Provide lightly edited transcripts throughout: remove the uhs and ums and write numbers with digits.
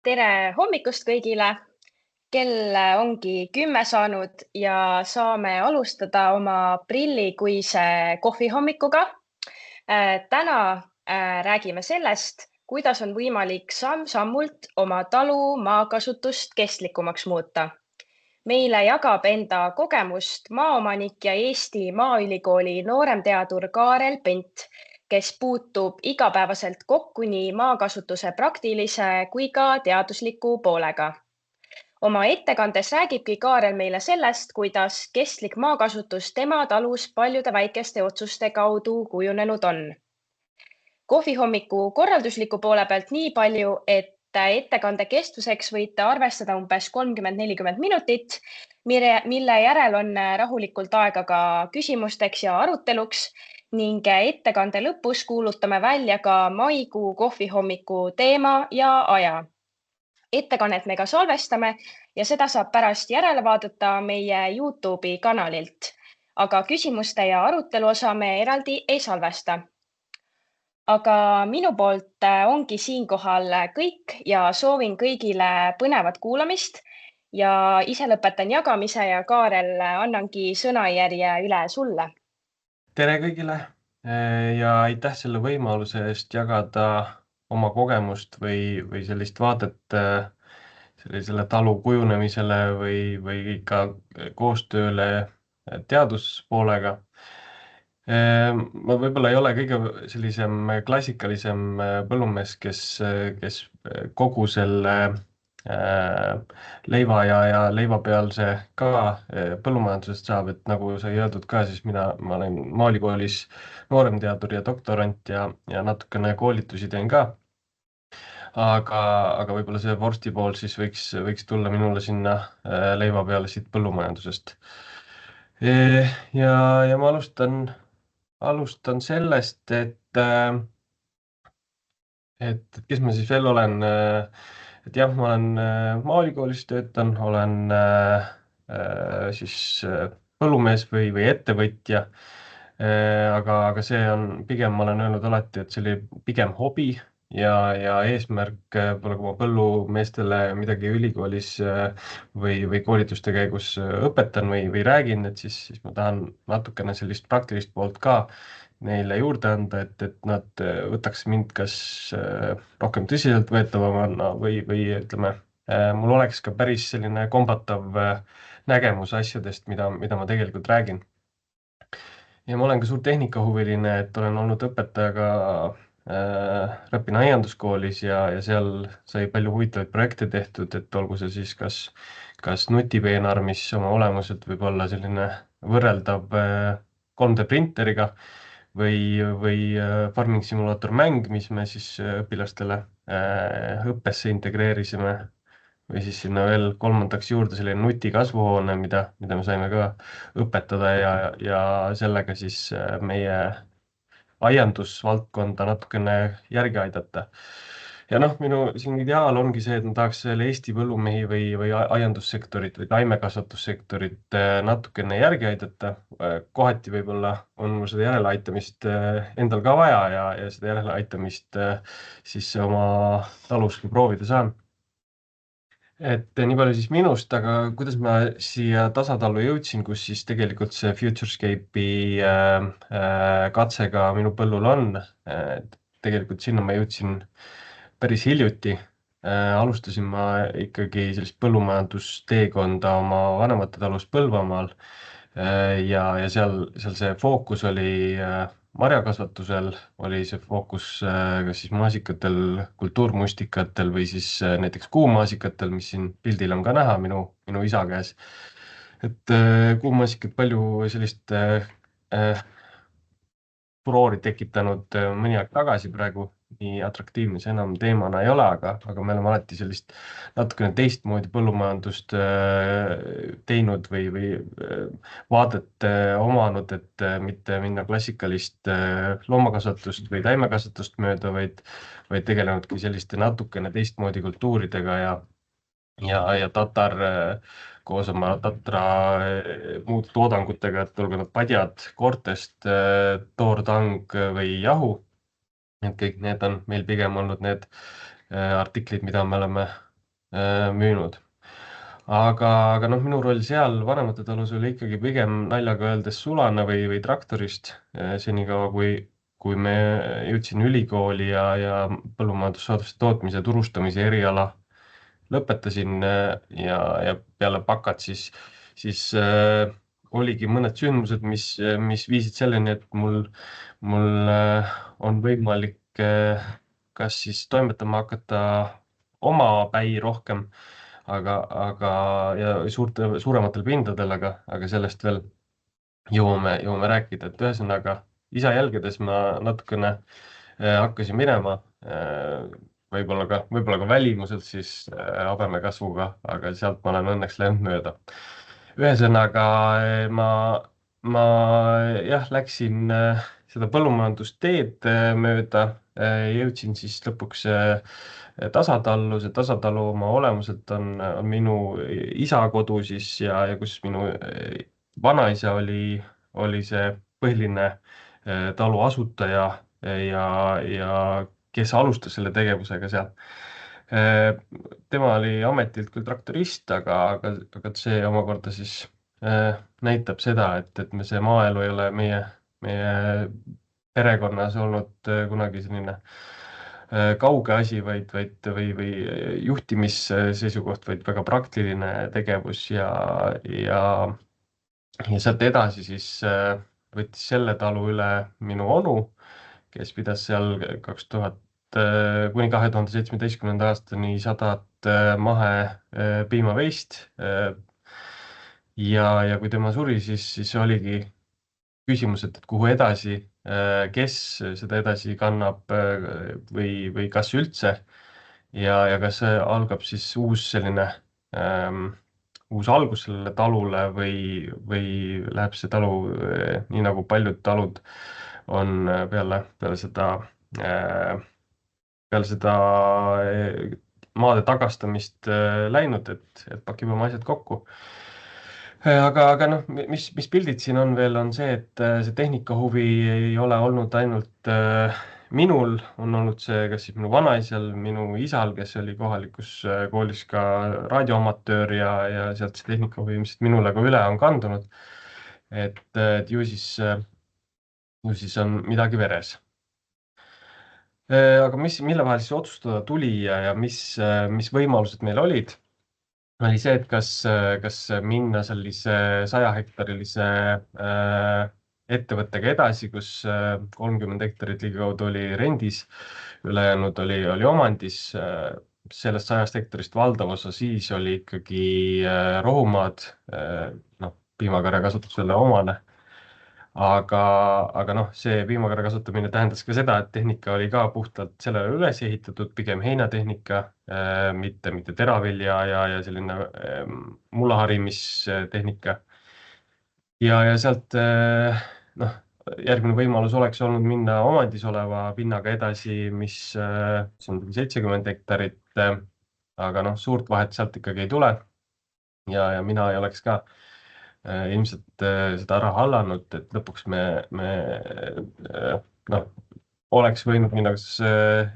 Tere hommikust kõigile! Kell ongi 10 saanud ja saame alustada oma aprillikuise kohvihommikuga. Täna räägime sellest, kuidas on võimalik samm-sammult oma talu maakasutust kestlikumaks muuta. Meile jagab enda kogemust maaomanik ja Eesti Maaülikooli nooremteadur Kaarel Pent, kes puutub igapäevaselt kokku nii maakasutuse praktilise kui ka teadusliku poolega. Oma ettekandes räägibki Kaarel meile sellest, kuidas kestlik maakasutus tema talus paljude väikeste otsuste kaudu kujunenud on. Kohvihommiku korraldusliku poole pealt nii palju, et ettekande kestuseks võite arvestada umbes 30-40 minutit, mille järel on rahulikult aega ka küsimusteks ja aruteluks ning ettekande lõpus kuulutame välja ka maikuu kohvihommiku teema ja aja. Ettekannet me ka salvestame ja seda saab pärast järele vaadata meie YouTube'i kanalilt, aga küsimuste ja arutelu osa me eraldi ei salvesta. Aga minu poolt ongi siinkohal kõik ja soovin kõigile põnevat kuulamist ja ise lõpetan jagamise ja Kaarel, annangi sõnajärje üle sulle. Tere kõigile ja aitäh selle võimaluse eest jagada oma kogemust või sellist vaadet sellisele talu kujunemisele või ka koostööle teaduspoolega. Ma võib-olla ei ole kõige sellisem klassikalisem põllumees, kes kogu selle leiva ja leivapealse ka põllumajandusest saab, et nagu sai öeldud ka, siis ma olen Maaülikoolis nooremteadur ja doktorant ja natukene koolitusi teen ka. Aga võib-olla see vorsti pool siis võiks tulla minule sinna leiva peale siit põllumajandusest. Ja ma alustan sellest, et kes ma siis veel olen, et jah, ma olen Maaülikoolis töötan, olen siis põllumees või ettevõtja, aga see on pigem, ma olen öelnud alati, et see oli pigem hobi ja eesmärk pole, kui ma põllumeestele midagi ülikoolis või koolituste käigus õpetan või räägin, et siis ma tahan natukene sellist praktilist poolt ka neile juurde anda, et nad võtaks mind kas rohkem tõsiseltvõetavamana või ütleme, mul oleks ka päris selline kombatav nägemus asjadest, mida ma tegelikult räägin. Ja ma olen ka suur tehnikahuviline, et olen olnud õpetajaga Räpina aianduskoolis ja seal sai palju huvitavaid projekte tehtud, et olgu see siis kas nutipeenar, mis oma olemuselt võib olla selline võrreldav 3D printeriga või farming simulaator mäng, mis me siis õpilastele õppesse integreerisime või siis sinna veel kolmandaks juurde selline nutikasvuhoone, mida me saime ka õpetada ja sellega siis meie aiandusvaldkonda natukene järgi aidata. Ja minu siin ideaal ongi see, et ma tahaks selle Eesti põllumehi või aiandussektorit või taimekasvatussektorit natukene järgi aidata. Kohati võib-olla on mul seda järeleaitamist endal ka vaja ja seda järeleaitamist siis oma talus proovida saan. Et nii palju siis minust, aga kuidas ma siia tasatallu jõudsin, kus siis tegelikult see Futurescape'i katsega minu põllul on. Tegelikult sinna ma jõudsin päris hiljuti. Alustasin ma ikkagi sellist põllumajandusteekonda oma vanemate talus Põlvamaal ja seal see fookus oli marjakasvatusel, oli see fookus kas siis maasikatel, kultuurmustikatel või siis näiteks kuumaasikatel, mis siin pildil on ka näha minu isa käes. Et kuumaasikad palju sellist furoori tekitanud mõni aeg tagasi, praegu nii atraktiivne see enam teemana ei ole, aga me oleme alati sellist natukene teistmoodi põllumajandust teinud või vaadet omanud, et mitte minna klassikalist loomakasvatust või taimekasvatust mööda, vaid tegelenudki selliste natukene teistmoodi kultuuridega ja tatar koos oma tatra muud toodangutega, et olgu nad padjad koortest, toortang või jahu. Et kõik need on meil pigem olnud need artiklid, mida me oleme müünud. aga noh, minu roll seal Vanemate Talus oli ikkagi pigem naljaga öeldes sulane või traktorist, senikaua kui me jõudsin ülikooli ja põllumajandussaaduste tootmise ja turustamise eriala lõpetasin ja peale bakat siis oligi mõned sündmused, mis viisid selleni, et mul on võimalik kas siis toimetama hakata omapäi rohkem, aga ja suurematel pindadel, aga sellest veel jõuame rääkida, et ühesõnaga isa jälgedes ma natukene hakkasin minema, võib-olla ka välimuselt siis habeme kasvuga, aga sealt ma olen õnneks läinud mööda. Ühesõnaga ma jah, läksin seda põllumajandusteed mööda, jõudsin siis lõpuks Tasatallu. See Tasatalu oma olemuselt on minu isa kodu siis ja kus minu vanaisa oli see põhiline talu asutaja ja kes alustas selle tegevusega seal. Tema oli ametilt küll traktorist, aga see omakorda siis näitab seda, et see maaelu ei ole meie perekonnas olnud kunagi selline kauge asi, või juhtimisseisukoht, vaid väga praktiline tegevus ja sealt edasi siis võttis selle talu üle minu onu, kes pidas seal 2000 kuni 2017. aastani 100 mahe piimaveist. ja kui tema suri, siis oligi küsimus, et kuhu edasi, kes seda edasi kannab või kas üldse ja kas algab siis uus selline uus algus sellele talule või läheb see talu nii nagu paljud talud on äh, peale seda maade tagastamist läinud, et pakib oma asjad kokku. aga noh, mis pildid siin on veel, on see, et see tehnikahuvi ei ole olnud ainult minul, on olnud see kas siis minu vanaisal, minu isal, kes oli kohalikus koolis ka raadioamatöör ja sealt see tehnikahuvi ilmselt minule ka üle on kandunud. et ju siis on midagi veres. aga mille vahel siis otsustada tuli ja mis võimalused meil olid, oli see, et kas minna sellise 100-hektarilise ettevõttega edasi, kus 30 hektarit ligikaudu oli rendis, ülejäänud oli omandis. Sellest 100 hektarist valdav osa siis oli ikkagi rohumaad, noh, piimakarja kasutusele omane. aga noh, see piimakarja kasutamine tähendas ka seda, et tehnika oli ka puhtalt sellele üles ehitatud, pigem heinatehnika, mitte teravilja ja selline mullaharimistehnika. ja sealt noh, järgmine võimalus oleks olnud minna omandis oleva pinnaga edasi, mis see on 70 hektarit, aga noh, suurt vahet sealt ikkagi ei tule. ja mina ei oleks ka ilmselt seda ära hallanud, et lõpuks me noh, oleks võinud minna kas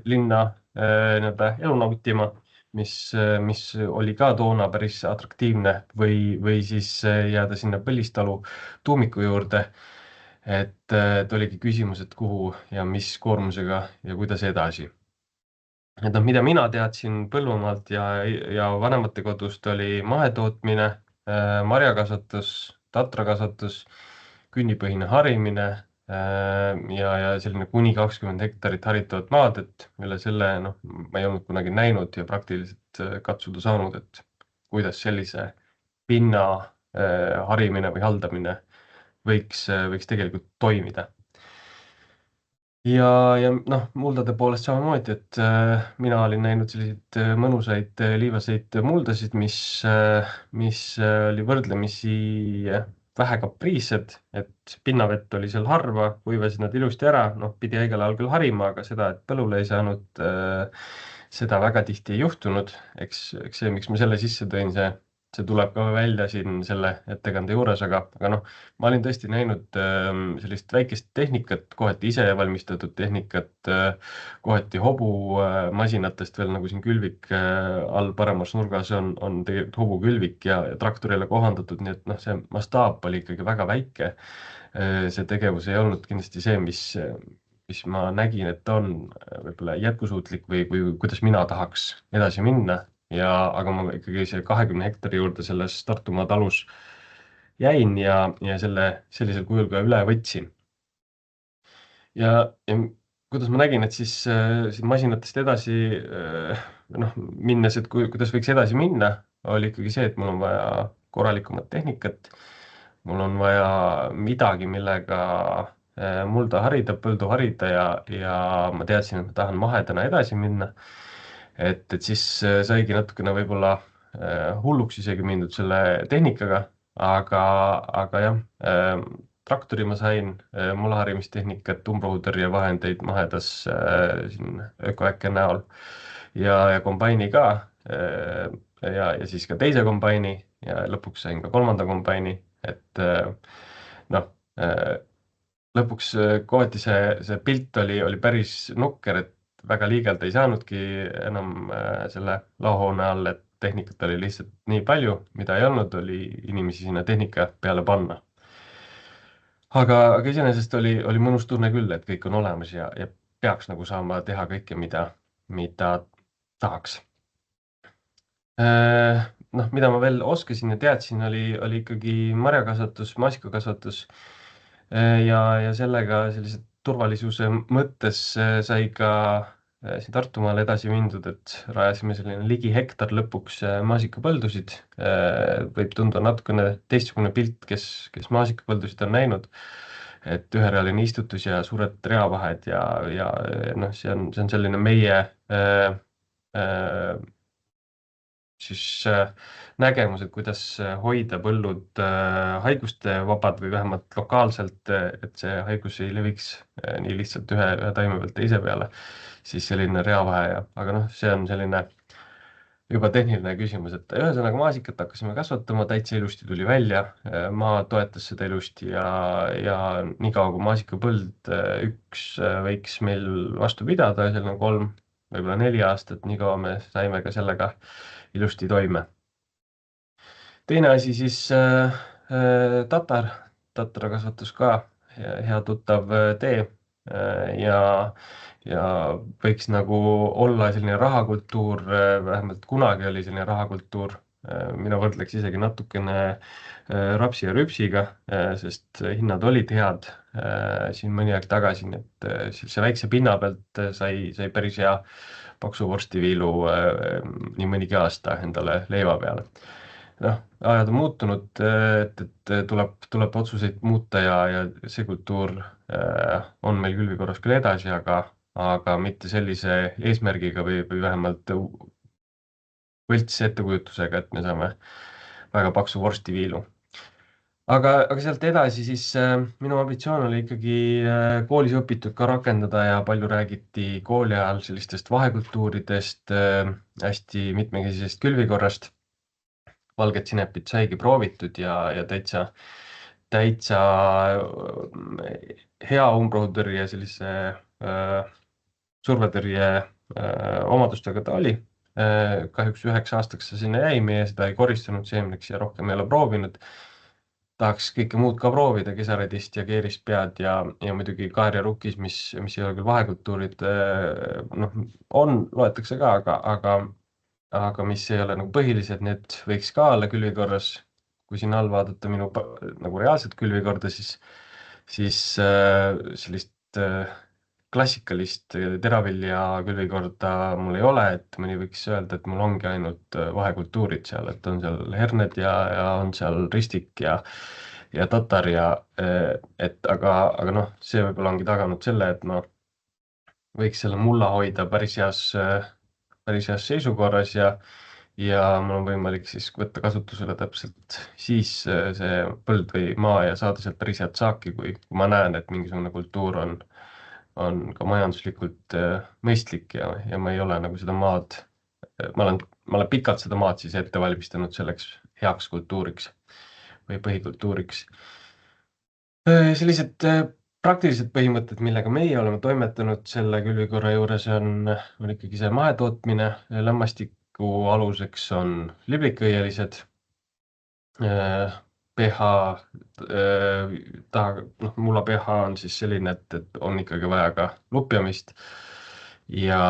linna nii-öelda elu nautima, mis oli ka toona päris atraktiivne, või siis jääda sinna Põlistalu tuumiku juurde. et oligi küsimus, et kuhu ja mis koormusega ja kuidas edasi. et noh, mida mina teadsin Põlvamaalt ja vanemate kodust, oli mahetootmine, marjakasvatus, tatrakasvatus, künnipõhine harimine ja selline kuni 20 hektarit haritavat maad, et üle selle noh, ma ei olnud kunagi näinud ja praktiliselt katsuda saanud, et kuidas sellise pinna harimine või haldamine võiks tegelikult toimida. ja noh, muldade poolest samamoodi, et mina olin näinud selliseid mõnusaid liivaseid muldasid, mis oli võrdlemisi vähe kapriissed, et pinnavett oli seal harva, kuivasid nad ilusti ära, noh, pidi õigel ajal küll harima, aga seda, et põllule ei saanud, seda väga tihti ei juhtunud. eks see, miks ma selle sisse tõin, see tuleb ka välja siin selle ettekande juures, aga noh, ma olin tõesti näinud sellist väikest tehnikat, kohati ise valmistatud tehnikat, kohati hobumasinatest veel, nagu siin külvik all paremas nurgas on tegelikult hobukülvik ja traktorile kohandatud, nii et noh, see mastaap oli ikkagi väga väike. See tegevus ei olnud kindlasti see, mis ma nägin, et on võib-olla jätkusuutlik või kuidas mina tahaks edasi minna aga ma ikkagi see 20 hektari juurde selles Tartumaa talus jäin ja selle sellisel kujul ka üle võtsin. Ja kuidas ma nägin, et siis siin masinatest edasi noh, minnes, et kuidas võiks edasi minna, oli ikkagi see, et mul on vaja korralikumat tehnikat, mul on vaja midagi, millega mulda harida, põldu harida ja ma teadsin, et ma tahan mahedana edasi minna. Et siis saigi natukene võib-olla hulluks isegi mindud selle tehnikaga, aga jah, traktori ma sain, mullaharimistehnikat, umbrohutõrjevahendeid mahedas siin ökoäkke näol ja kombaini ka ja siis ka teise kombaini ja lõpuks sain ka kolmanda kombaini, et noh, lõpuks kohati see pilt oli päris nukker, et väga liigelda ei saanudki enam selle laohoone all, et tehnikat oli lihtsalt nii palju, mida ei olnud, oli inimesi sinna tehnika peale panna. Aga iseenesest oli mõnus tunne küll, et kõik on olemas ja peaks nagu saama teha kõike, mida tahaks. Noh, mida ma veel oskasin ja teadsin, oli ikkagi marjakasvatus, maasikakasvatus ja sellega sellise turvalisuse mõttes sai ka siin Tartumaal edasi mindud, et rajasime selline ligi hektar lõpuks maasikapõldusid. Võib tunduda natukene teistsugune pilt, kes maasikapõldusid on näinud, et üherealine istutus ja suured reavahed ja noh, see on selline meie siis nägemus, et kuidas hoida põllud haiguste vabad või vähemalt lokaalselt, et see haigus ei leviks nii lihtsalt ühe taime pealt teise peale, siis selline reavahe aga noh, see on selline juba tehniline küsimus, et ühesõnaga maasikat hakkasime kasvatama, täitsa ilusti tuli välja, maa toetas seda ilusti ja niikaua kui maasikapõld üks võiks meil vastu pidada, selline 3, võib-olla 4 aastat, niikaua me saime ka sellega ilusti toime. Teine asi siis tatarakasvatus ka, hea tuttav tee ja võiks nagu olla selline rahakultuur, vähemalt kunagi oli selline rahakultuur, mina võrdleks isegi natukene rapsi ja rüpsiga, sest hinnad olid head siin mõni aeg tagasi, nii et sellise väikse pinna pealt sai päris hea paksu vorstiviilu nii mõnigi aasta endale leiva peale. Noh, ajad on muutunud, et tuleb otsuseid muuta ja see kultuur on meil külvikorras küll edasi, aga mitte sellise eesmärgiga või vähemalt võlts ettekujutusega, et me saame väga paksu vorstiviilu. Aga sealt edasi siis minu ambitsioon oli ikkagi koolis õpitud ka rakendada ja palju räägiti kooli ajal sellistest vahekultuuridest, hästi mitmekesisest külvikorrast. Valget sinepit saigi proovitud ja täitsa hea umbrohutõrje sellise survetõrje omadustega ta oli. Kahjuks 9 aastaks see sinna jäi, meie seda ei koristanud seemneks ja rohkem ei ole proovinud. Tahaks kõike muud ka proovida, kesaradist ja keerist pead ja muidugi kaer ja rukkis, mis ei ole küll vahekultuurid, noh, loetakse ka, aga mis ei ole nagu põhilised, need võiks ka olla külvikorras. Kui siin all vaadata minu nagu reaalset külvikorda, siis sellist klassikalist teravilja külvikorda mul ei ole, et mõni võiks öelda, et mul ongi ainult vahekultuurid seal, et on seal herned ja on seal ristik ja tatar aga noh, see võib-olla ongi taganud selle, et ma võiks selle mulla hoida päris heas seisukorras ja mul on võimalik siis võtta kasutusele täpselt siis see põld või maa ja saada sealt päris head saaki, kui ma näen, et mingisugune kultuur on ka majanduslikult mõistlik ja ma ei ole nagu seda maad, ma olen pikalt seda maad siis ette valmistanud selleks, heaks kultuuriks või põhikultuuriks. Sellised praktilised põhimõtted, millega meie oleme toimetanud selle külvikorra juures, on ikkagi see mahetootmine. Lämmastiku aluseks on liblikõielised, pH taha, mulla pH on siis selline, et on ikkagi vaja ka lupjamist ja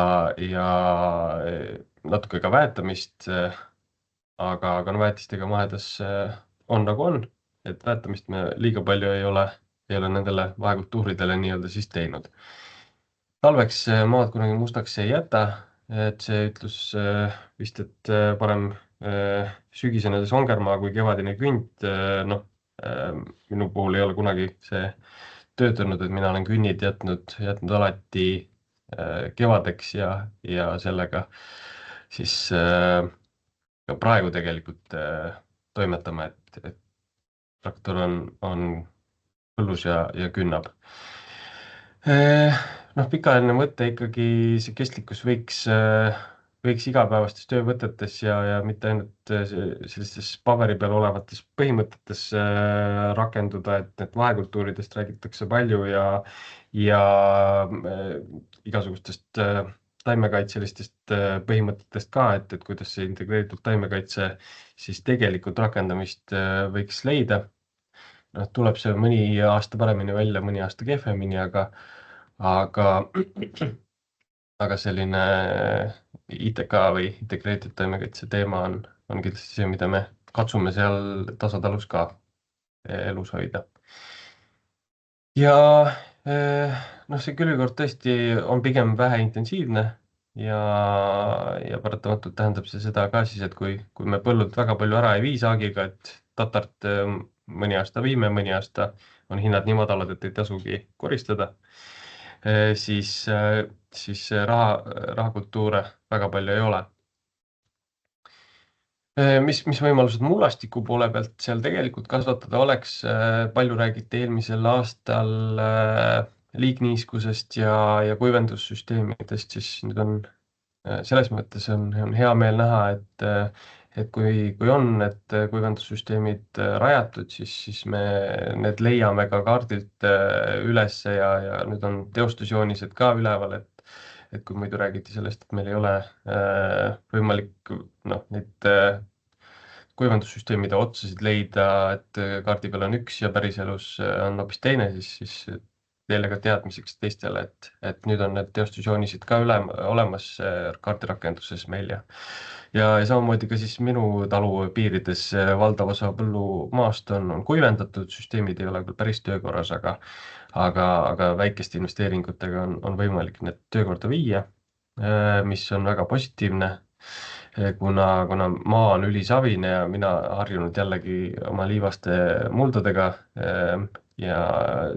natuke ka väetamist, aga no väetistega mahedas on nagu on, et väetamist me liiga palju ei ole nendele vahekultuuridele nii-öelda siis teinud. Talveks maad kunagi mustaks ei jäta, et see ütlus vist, et parem sügisene songermaa kui kevadine künt, noh, minu puhul ei ole kunagi see töötanud, et mina olen künnid jätnud alati kevadeks ja sellega siis ka praegu tegelikult toimetame, et traktor on põllus ja künnab. Noh, pikaajaline mõte ikkagi, see kestlikkus võiks igapäevastes töövõtetes ja mitte ainult sellistes paberi peal olevates põhimõtetes rakenduda, et vahekultuuridest räägitakse palju ja igasugustest taimekaitselistest põhimõtetest ka, et kuidas see integreeritud taimekaitse siis tegelikult rakendamist võiks leida. Noh, tuleb see mõni aasta paremini välja, mõni aasta kehvemini, aga selline ITK või integreeritud taimekaitse teema on kindlasti see, mida me katsume seal tasatalus ka elus hoida. Ja noh, see külvikord tõesti on pigem väheintensiivne ja paratamatult tähendab see seda ka siis, et kui me põllult väga palju ära ei vii saagiga, et tatart mõni aasta viime, mõni aasta on hinnad nii madalad, et ei tasugi koristada, siis rahakultuure väga palju ei ole. Mis võimalused mullastiku poole pealt seal tegelikult kasvatada oleks? Palju räägiti eelmisel aastal liigniiskusest ja kuivendussüsteemidest, siis nüüd on selles mõttes on hea meel näha, et kui on need kuivendussüsteemid rajatud, siis me need leiame ka kaardilt üles ja nüüd on teostusjoonised ka üleval, et kui muidu räägiti sellest, et meil ei ole võimalik neid kuivendussüsteemide otsasid leida, et kaardi peal on üks ja päriselus on hoopis teine, siis teile ka teadmiseks teistele, et nüüd on need teostusjoonised ka olemas kaardirakenduses meil ja samamoodi ka siis minu talu piirides valdav osa põllumaast on kuivendatud, süsteemid ei ole küll päris töökorras, aga väikeste investeeringutega on võimalik need töökorda viia, mis on väga positiivne, kuna maa on ülisavine ja mina harjunud jällegi oma liivaste muldadega ja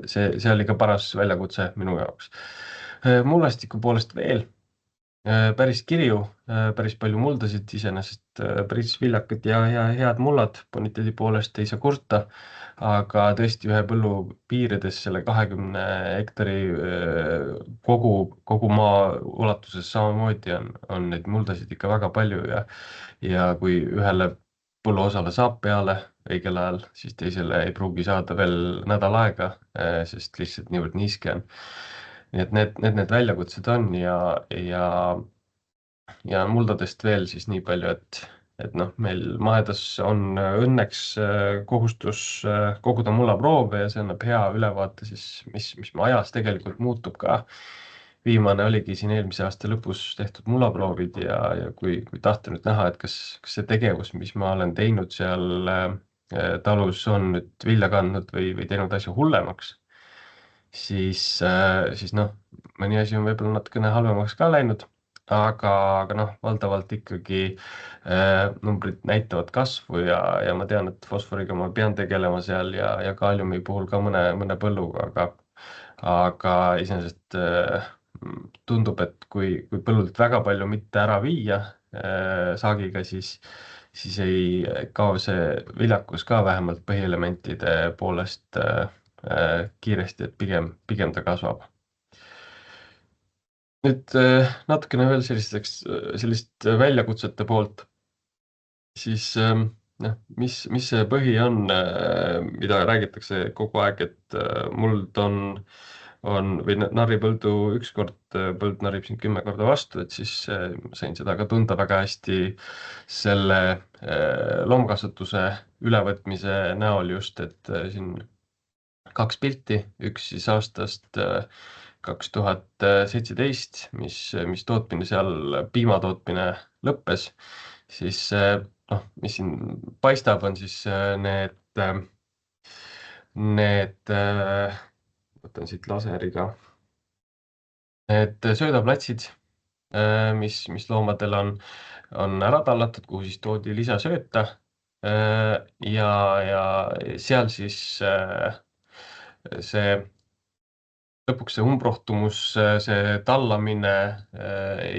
see oli ka paras väljakutse minu jaoks. Mullastiku poolest veel päris kirju, päris palju muldasid, iseenesest päris viljakad ja head mullad, boniteedi poolest ei saa kurta, aga tõesti ühe põllu piirides selle 20 hektari kogu maa ulatuses samamoodi on neid muldasid ikka väga palju ja kui ühele põlluosale saab peale õigel ajal, siis teisele ei pruugi saada veel nädal aega, sest lihtsalt niivõrd niiske on. Nii et need väljakutsed on ja muldadest veel siis nii palju, et noh, meil mahedas on õnneks kohustus koguda mullaproove ja see annab hea ülevaate siis, mis ajas tegelikult muutub ka. Viimane oligi siin eelmise aasta lõpus tehtud mullaproovid ja kui tahta nüüd näha, et kas see tegevus, mis ma olen teinud seal talus, on nüüd vilja kandnud või teinud asja hullemaks, siis noh, mõni asi on võib-olla natukene halvemaks ka läinud, aga noh, valdavalt ikkagi numbrid näitavad kasvu ja ma tean, et fosforiga ma pean tegelema seal ja kaaliumi puhul ka mõne põlluga, aga iseenesest tundub, et kui põllult väga palju mitte ära viia saagiga, siis ei kao see viljakus ka vähemalt põhielementide poolest kiiresti, et pigem ta kasvab. Nüüd natukene veel sellist väljakutsete poolt, siis noh, mis see põhi on, mida räägitakse kogu aeg, et muld on või narripõldu ükskord, põld narrib sind 10 korda vastu, et siis sain seda ka tunda väga hästi selle loomkasvatuse ülevõtmise näol just, et siin kaks pilti, üks siis aastast 2017, mis tootmine seal, piimatootmine lõppes, siis noh, mis siin paistab, on siis need, võtan siit laseriga, need söödaplatsid, mis loomadel on ära tallatud, kuhu siis toodi lisasööta. Ja seal siis see lõpuks see umbrohtumus, see tallamine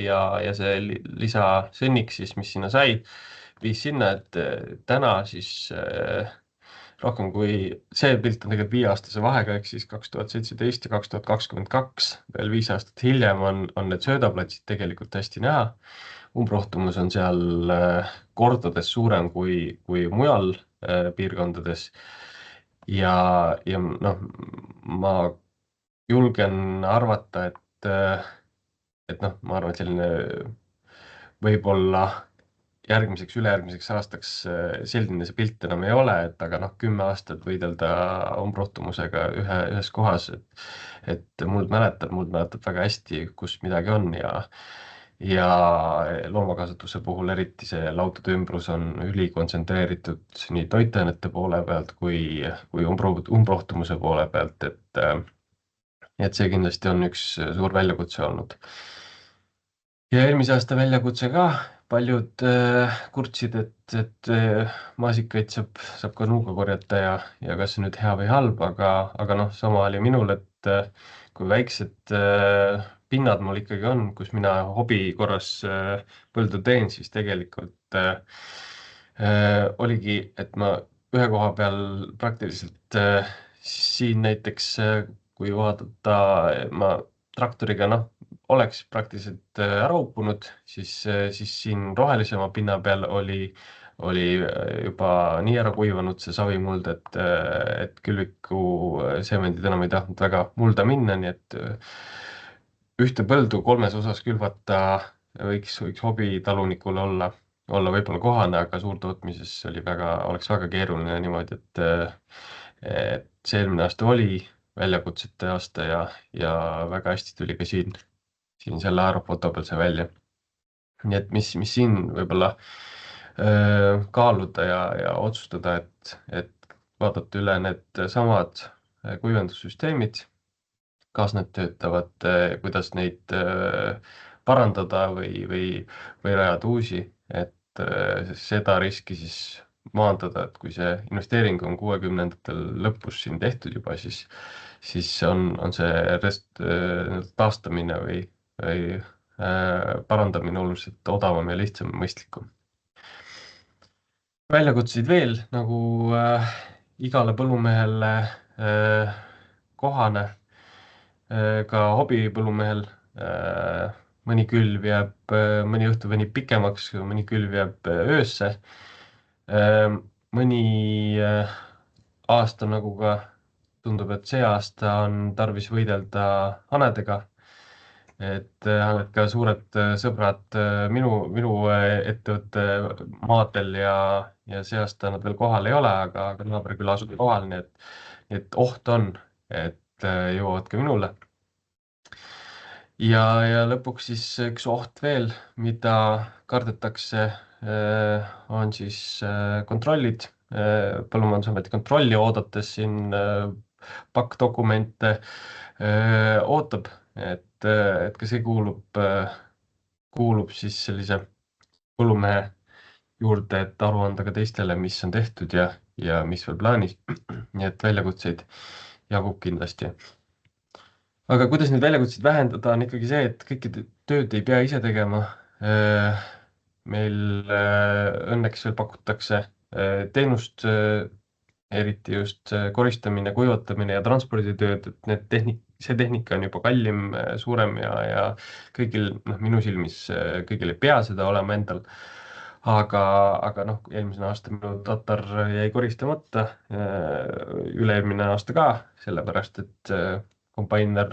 ja see lisasõnnik siis, mis sinna sai, viis sinna, et täna siis rohkem kui see pilt on tegelikult 5-aastase vahega, ehk siis 2017 ja 2022, veel 5 aastat hiljem on need söödaplatsid tegelikult hästi näha. Umbrohtumus on seal kordades suurem kui mujal piirkondades. Ja noh, ma julgen arvata, et noh, ma arvan, et selline võib-olla järgmiseks, ülejärgmiseks aastaks selline see pilt enam ei ole, et aga noh, 10 aastat võidelda umbrohtumusega ühes kohas, et muld mäletab väga hästi, kus midagi on ja loomakasvatuse puhul eriti see lautade ümbrus on ülikontsentreeritud nii toitainete poole pealt kui umbrohtumuse poole pealt, et see kindlasti on üks suur väljakutse olnud. Ja eelmise aasta väljakutse ka, paljud kurtsid, et maasikaid saab ka nuuga korjata ja kas see nüüd hea või halb, aga noh, sama oli minul, et kui väiksed pinnad mul ikkagi on, kus mina hobi korras põldu teen, siis tegelikult oligi, et ma ühe koha peal praktiliselt siin näiteks, kui vaadata, ma traktoriga, noh, oleks praktiliselt ära uppunud, siis siin rohelisema pinna peal oli juba nii ära kuivanud see savimuld, et külviku seemendid enam ei tahtnud väga mulda minna, nii et ühte põldu 3 osas külvata võiks hobitalunikul olla võib-olla kohane, aga suurtootmises oleks väga keeruline niimoodi, et see eelmine aasta oli väljakutsete aasta ja väga hästi tuli ka siin selle aerofoto peal see välja. Nii et mis siin võib-olla kaaluda ja otsustada, et vaadata üle need samad kuivendussüsteemid, kas need töötavad, kuidas neid parandada või rajada uusi, et seda riski siis maandada, et kui see investeering on 60-ndatel lõpus siin tehtud juba, siis on see taastamine või parandamine oluliselt odavam ja lihtsam ja mõistlikum. Väljakutseid veel, nagu igale põllumehele kohane, ka hobipõllumehel mõni külv jääb, mõni õhtu venib pikemaks, mõni külv jääb öösse. Mõni aasta, nagu ka tundub, et see aasta on tarvis võidelda hanedega, et haned ka suured sõbrad minu ettevõtte maadel ja see aasta nad veel kohal ei ole, aga naaber küll asub kohal, nii et oht on, et jõuavad ka minule. Ja lõpuks siis üks oht veel, mida kardetakse, on siis kontrollid, Põllumajandusameti kontrolli oodates siin pakkdokumente ootab, et ka see kuulub siis sellise põllumehe juurde, et aru anda ka teistele, mis on tehtud ja mis veel plaanis. Nii et väljakutseid jagub kindlasti. Aga kuidas neid väljakutseid vähendada, on ikkagi see, et kõike tööd ei pea ise tegema. Meil õnneks veel pakutakse teenust, eriti just koristamine, kuivatamine ja transporditööd, et see tehnika on juba kallim, suurem ja kõigil, noh, minu silmis kõigil ei pea seda olema endal. aga noh, eelmisel aastal minu tatar jäi koristamata, üle-eelmine aasta ka, sellepärast et kombainer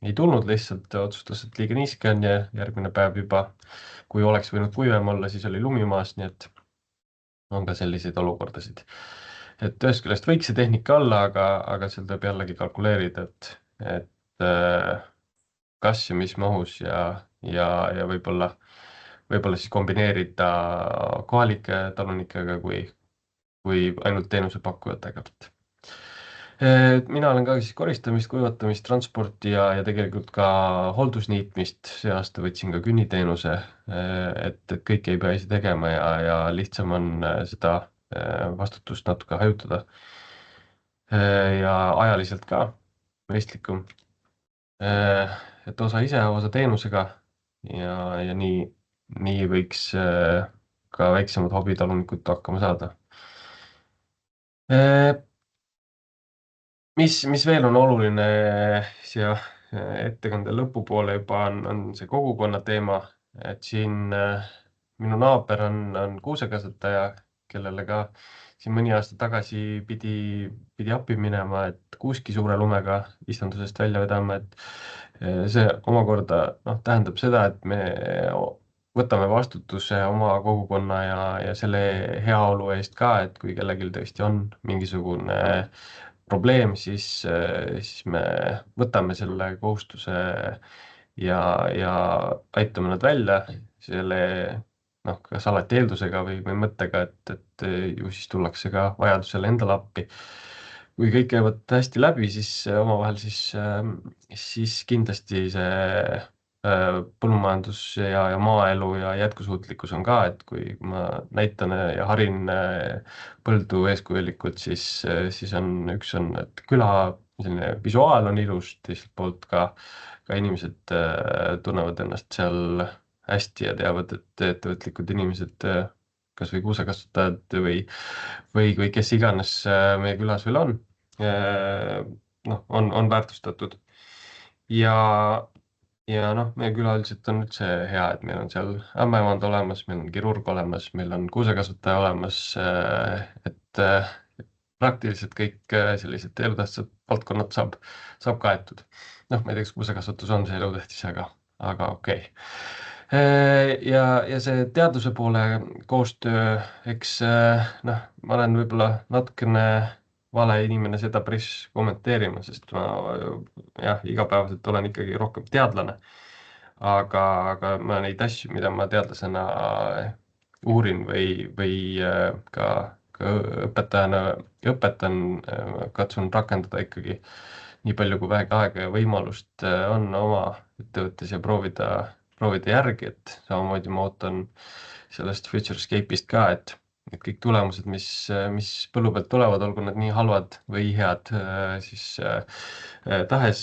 ei tulnud lihtsalt, otsustas, et liiga niiske on ja järgmine päev juba, kui oleks võinud kuivem olla, siis oli lumi maas, nii et on ka selliseid olukordasid. Et ühest küljest võiks see tehnika olla, aga seal tuleb jällegi kalkuleerida, et kas ja mis mahus ja võib-olla siis kombineerida kohalike talunikega kui ainult teenusepakkujatega. Mina olen ka siis koristamist, kuivatamist, transporti ja tegelikult ka hooldusniitmist. See aasta võtsin ka künniteenuse, et kõike ei pea ise tegema ja lihtsam on seda vastutust natuke hajutada. Ja ajaliselt ka mõistlikum. Et osa ise, osa teenusega ja nii võiks ka väiksemad hobitalunikud hakkama saada. Mis veel on oluline siia ettekande lõpupoole juba on see kogukonna teema, et siin minu naaber on kuusekasvataja, kellele ka siin mõni aasta tagasi pidi appi minema, et kuuski suure lumega istandusest välja vedama, et see omakorda tähendab seda, et me võtame vastutuse oma kogukonna ja selle heaolu eest ka, et kui kellelgi tõesti on mingisugune probleem, siis me võtame selle kohustuse ja aitame nad välja selle kas alati eeldusega või mõttega, et ju siis tullakse ka vajadusel endale appi. Kui kõik käivad hästi läbi, siis omavahel, siis kindlasti see põllumajandus ja maaelu ja jätkusuutlikkus on ka, et kui ma näitan ja harin põldu eeskujulikult, siis üks on, et küla selline visuaal on ilus, teiselt poolt ka inimesed tunnevad ennast seal hästi ja teavad, et ettevõtlikud inimesed, kas või kuusekasvatajad või kes iganes meie külas veel on, on väärtustatud. Ja meie küla üldiselt on üldse hea, et meil on seal ämmaemand olemas, meil on kirurg olemas, meil on kuusekasvataja olemas, et praktiliselt kõik sellised elutähtsad valdkonnad saab kaetud. Ma ei tea, kas kuusekasvatus on see elutähtis, aga okei. Ja see teaduse poole koostöö, eks ma olen võib-olla natukene vale inimene seda päris kommenteerima, sest ma igapäevaselt olen ikkagi rohkem teadlane. Aga ma neid asju, mida ma teadlasena uurin või ka õpetajana õpetan, katsun rakendada ikkagi nii palju kui vähegi aega ja võimalust on oma ettevõttes ja proovida järgi, et samamoodi ma ootan sellest Futurescape'ist ka, et kõik tulemused, mis põllu pealt tulevad, olgu nad nii halvad või head, siis tahes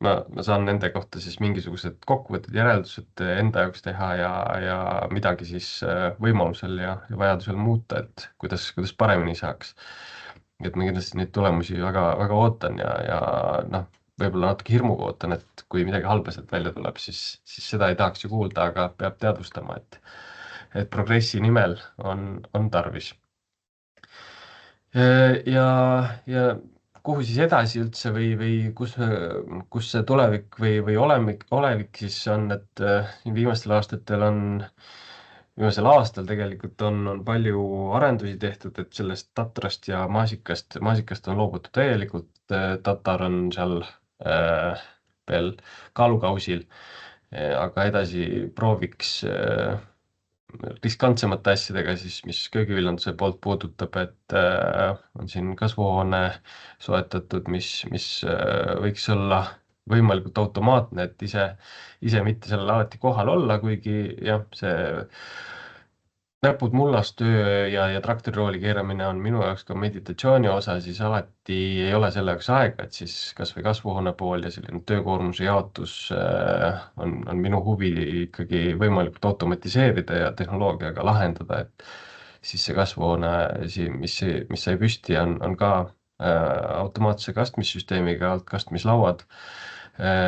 ma saan nende kohta siis mingisugused kokkuvõtted, järeldused enda jaoks teha ja midagi siis võimalusel ja vajadusel muuta, et kuidas paremini saaks. Et ma kindlasti neid tulemusi väga, väga ootan ja võib-olla natuke hirmuga ootan, et kui midagi halba sealt välja tuleb, siis seda ei tahaks ju kuulda, aga peab teadvustama, et progressi nimel on tarvis. Ja kuhu siis edasi üldse või kus see tulevik või olevik siis on, et viimastel viimasel aastal tegelikult on palju arendusi tehtud, et sellest tatrast ja maasikast on loobutud täielikult, tatar on seal veel kaalukausil, aga edasi prooviks riskantsemate asjadega siis, mis köögiviljanduse poolt puudutab, et on siin kasvuhoone soetatud, mis võiks olla võimalikult automaatne, et ise mitte sellel alati kohal olla, kuigi jah, see näpud mullas töö ja traktorirooli keeramine on minu jaoks ka meditatsiooni osa, siis alati ei ole selle jaoks aega, et siis kas või kasvuhoone pool ja selline töökoormuse jaotus on minu huvi ikkagi võimalikult automatiseerida ja tehnoloogiaga lahendada, et siis see kasvuhoone, mis sai püsti, on ka automaatse kastmissüsteemiga, altkastmislauad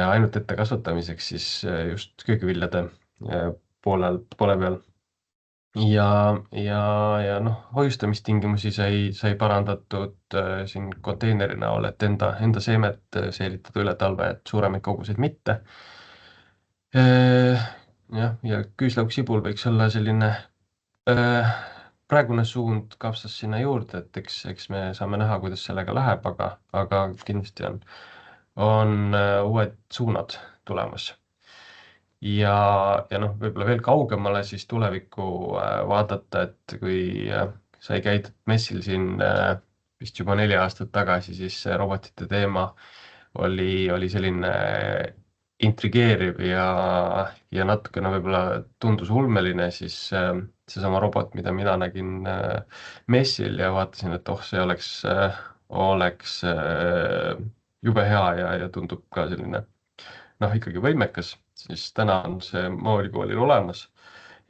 ainult ette kasvatamiseks siis just köögiviljade poole peal. Ja noh, hoiustamistingimusi sai parandatud siin konteineri näol, et enda seemet säilitada üle talve, et suuremaid koguseid mitte. Jah, ja küüslauksibul võiks olla selline praegune suund kapsas sinna juurde, et eks me saame näha, kuidas sellega läheb, aga kindlasti on uued suunad tulemas. Ja noh, võib-olla veel kaugemale siis tulevikku vaadata, et kui sai käidud messil siin vist juba 4 aastat tagasi, siis see robotite teema oli selline intrigeeriv ja natukene võib-olla tundus ulmeline, siis seesama robot, mida mina nägin messil ja vaatasin, et see oleks jube hea ja tundub ka selline ikkagi võimekas, siis täna on see Maaülikoolil olemas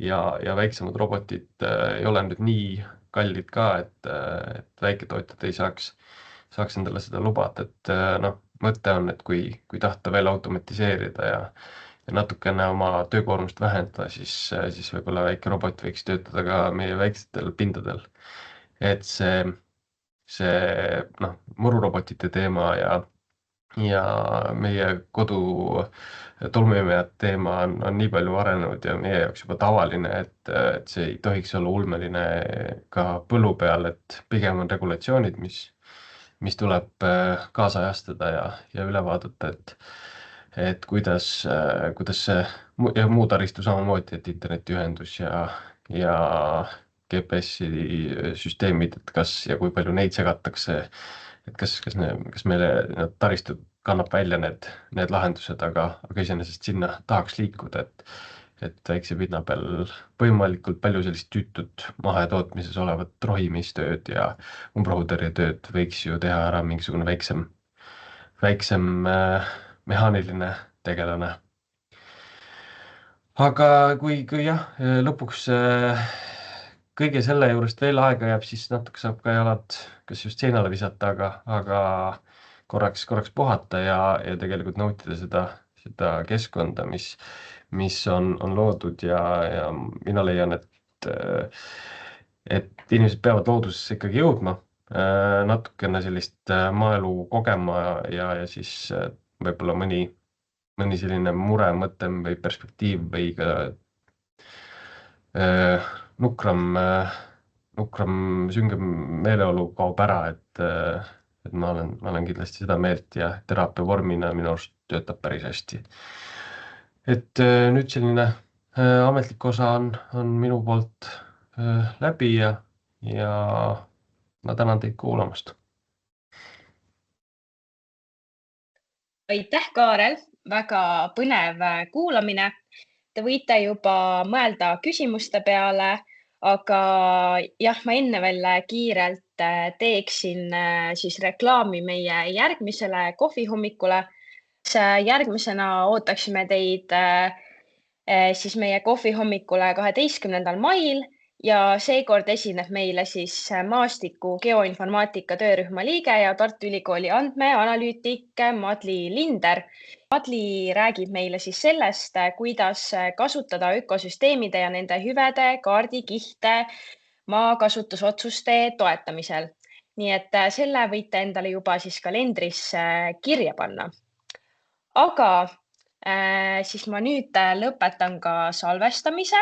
ja väiksemad robotid ei ole nüüd nii kallid ka, et väiketootjad ei saaks endale seda lubada, et noh, mõte on, et kui tahta veel automatiseerida ja natukene oma töökoormust vähendada, siis võib-olla väike robot võiks töötada ka meie väiksetel pindadel. Et see mururobotite teema ja meie kodu tolmuimejad teema on nii palju arenenud ja meie jaoks juba tavaline, et see ei tohiks olla ulmeline ka põllu peal, et pigem on regulatsioonid, mis tuleb kaasajastada ja üle vaadata, et kuidas see ja muu taristu samamoodi, et internetiühendus ja GPS-i süsteemid, et kas ja kui palju neid segatakse, et kas meile taristu kannab välja need lahendused, aga iseenesest sinna tahaks liikuda, et väikse pinna peal võimalikult palju sellist tüütut mahetootmises olevat rohimistööd ja umbrohutõrjetööd võiks ju teha ära mingisugune väiksem mehaaniline tegelane. Aga kui jah, lõpuks kõige selle juurest veel aega jääb, siis natuke saab ka jalad kas just seinale visata, aga korraks puhata ja tegelikult nautida seda keskkonda, mis on loodud ja mina leian, et inimesed peavad loodusesse ikkagi jõudma, natukene sellist maaelu kogema ja siis võib-olla mõni selline mure, mõte või perspektiiv või ka nukram süngem meeleolu kaob ära, et ma olen kindlasti seda meelt ja teraapia vormina minu arust töötab päris hästi. Et nüüd selline ametlik osa on minu poolt läbi ja ma tänan teid kuulamast. Aitäh, Kaarel, väga põnev kuulamine. Te võite juba mõelda küsimuste peale, aga jah, ma enne veel kiirelt teeksin siis reklaami meie järgmisele kohvihommikule. Järgmisena ootaksime teid siis meie kohvihommikule 12. mail ja seekord esineb meile siis Maastiku geoinformaatika töörühma liige ja Tartu Ülikooli andmeanalüütik Madli Linder. Madli räägib meile siis sellest, kuidas kasutada ökosüsteemide ja nende hüvede kaardikihte maakasutusotsuste toetamisel. Nii et selle võite endale juba siis kalendrisse kirja panna. Aga siis ma nüüd lõpetan ka salvestamise